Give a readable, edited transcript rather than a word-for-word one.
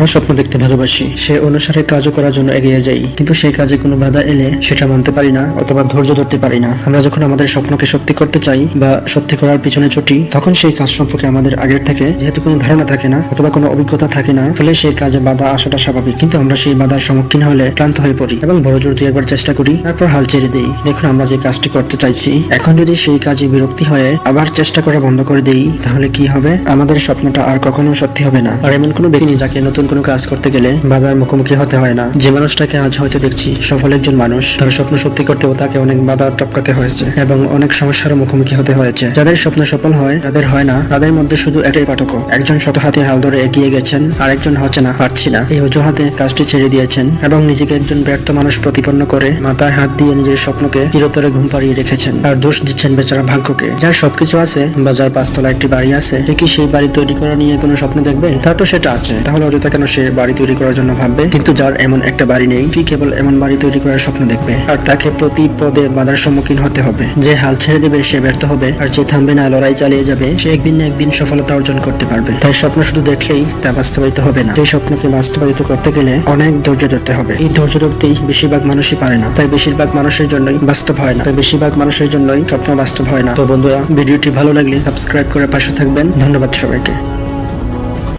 আমরা স্বপ্ন দেখতে ভালোবাসি, সে অনুসারে কাজও করার জন্য এগিয়ে যাই, কিন্তু সেই কাজে কোনো বাধা এলে সেটা মানতে পারি না অথবা ধৈর্য ধরতে পারি না। আমরা যখন আমাদের স্বপ্নকে সত্যি করতে চাই বা সত্যি করার পিছনে ছুটি, তখন সেই কাজ সম্পর্কে আমাদের আগের থেকে যেহেতু কোনো ধারণা থাকে না অথবা কোনো অভিজ্ঞতা থাকে না, ফলে সেই কাজে বাধা আসাটা স্বাভাবিক। কিন্তু আমরা সেই বাধার সম্মুখীন হলে ক্লান্ত হয়ে পড়ি এবং বড় জোর দিয়ে একবার চেষ্টা করি, তারপর হাল ছেড়ে দিই। দেখুন, আমরা যে কাজটি করতে চাইছি, এখন যদি সেই কাজে বিরক্তি হয়ে আবার চেষ্টা করা বন্ধ করে দেই, তাহলে কি হবে? আমাদের স্বপ্নটা আর কখনো সত্যি হবে না। আর এমন কোনো ব্যক্তি নেই যাকে নতুন কোনো কাজ করতে গেলে বাধার মুখোমুখি হতে হয় না। যে মানুষটাকে আজ হয়তো দেখছি সফল একজন মানুষ, তার স্বপ্ন সত্যি করতেও তাকে অনেক বাধা টপকাতে হয়েছে এবং অনেক সমস্যার মুখোমুখি হতে হয়েছে। যাদের স্বপ্ন সফল হয়, যাদের হয় না, তাদের মধ্যে শুধু একটাই পার্থক্য: একজন শত হাতে হাল ধরে এগিয়ে গেছেন, আর একজন হচ্ছে না, পারছি না এই অজুহাতে কাজটি ছেড়ে দিয়েছেন এবং নিজেকে একজন ব্যর্থ মানুষ প্রতিপন্ন করে মাথায় হাত দিয়ে নিজের স্বপ্নকে চিরতরে ঘুম পাড়িয়ে রেখেছেন। আর দোষ দিচ্ছেন বেচারা ভাগ্যকে। যার সবকিছু আছে বা যার পাঁচতলা একটি বাড়ি আছে, সে কি সেই বাড়ি তৈরি করা নিয়ে কোনো স্বপ্ন দেখবে? তার তো সেটা আছে, তাহলে অযথা কেন সে বাড়ি তৈরি করার জন্য ভাববে? কিন্তু যার এমন একটা বাড়ি নেই, কি কেবল এমন বাড়ি তৈরি করার স্বপ্ন দেখবে? আর তাকে প্রতি পদে বাধার সম্মুখীন হতে হবে। যে হাল ছেড়ে দেবে সে ব্যর্থ হবে, আর যে থামবে না, লড়াই চালিয়ে যাবে, সে একদিন না একদিন সফলতা অর্জন করতে পারবে। তাই স্বপ্ন শুধু দেখলেই তা বাস্তবায়িত হবে না। এই স্বপ্নকে বাস্তবায়িত করতে গেলে অনেক ধৈর্য ধরতে হবে। এই ধৈর্য ধরতেই বেশিরভাগ মানুষই পারে না। তাই বেশিরভাগ মানুষের জন্যই বাস্তব হয় না। তাই বেশিরভাগ মানুষের জন্যই স্বপ্ন বাস্তব হয় না। তো বন্ধুরা, ভিডিওটি ভালো লাগলে সাবস্ক্রাইব করে পাশে থাকবেন। ধন্যবাদ সবাইকে।